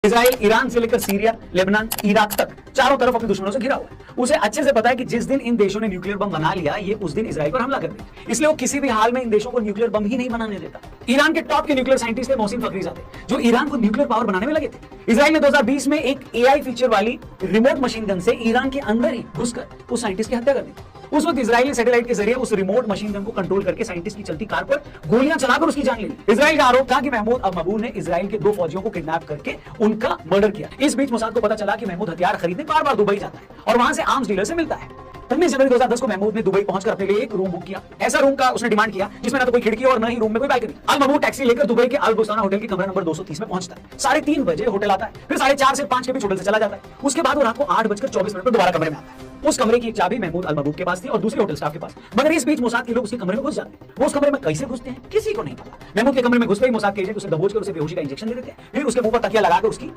Israel Iran से लेकर Syria, Lebanon, Iraq तक चारों तरफ अपने दुश्मनों से घिरा हुआ है। उसे अच्छे से पता है कि जिस दिन इन देशों ने न्यूक्लियर बम बना लिया, ये उस दिन इजराइल पर हमला कर देगा। इसलिए वो किसी भी हाल में इन देशों को न्यूक्लियर बम ही नहीं बनाने देता। ईरान के टॉप के न्यूक्लियर साइंटिस्ट थे मोहसिन फखरीजादे, जो ईरान को न्यूक्लियर पावर बनाने में लगे थे। इजराइल ने 2020 में एक एआई फीचर वाली रिमोट मशीन गन से ईरान के अंदर ही घुसकर उस साइंटिस्ट की हत्या कर दी। उस वक्त इजराइली सैटेलाइट के जरिए उस रिमोट मशीन गन को कंट्रोल करके साइंटिस्ट की चलती कार पर गोलियां चलाकर उसकी जान ले ली। इजराइल का आरोप था कि महमूद अब मबूर ने इजराइल के 2 फौजियों को किडनैप करके उनका मर्डर किया। इस बीच मोसाद को पता चला कि महमूद हथियार खरीदने बार-बार दुबई जाता है और वहां से आर्म्स डीलर से मिलता है। 19 जनवरी 2010 को महमूद ने दुबई पहुंचकर अपने लिए एक रूम बुक किया। ऐसा रूम का उसने डिमांड किया जिसमें ना तो कोई खिड़की और ना ही रूम में कोई बालकनी। अल मबूर टैक्सी लेकर दुबई के अल बुस्ताना होटल के कमरा नंबर 230 में पहुंचता है। 3:30 बजे होटल आता है, फिर 4:30 से 5 के बीच होटल से चला जाता है। उसके बाद वो रात को 8:24 पर दोबारा कमरे में आता है। उस कमरे की एक चाबी महमूद अल मबूर के पास थी और दूसरे होटल स्टाफ के पास। मगर इस बीच मोसाद के लोग उसके कमरे में घुस जाते हैं। वो उस कमरे में कैसे घुसते हैं किसी को नहीं पता। महमूद के कमरे में घुसते ही मोसाद के एजेंट उसे दबोच कर उसे बेहोशी का इंजेक्शन दे देते हैं, फिर उसके मुंह पर तकिया लगाकर उसकी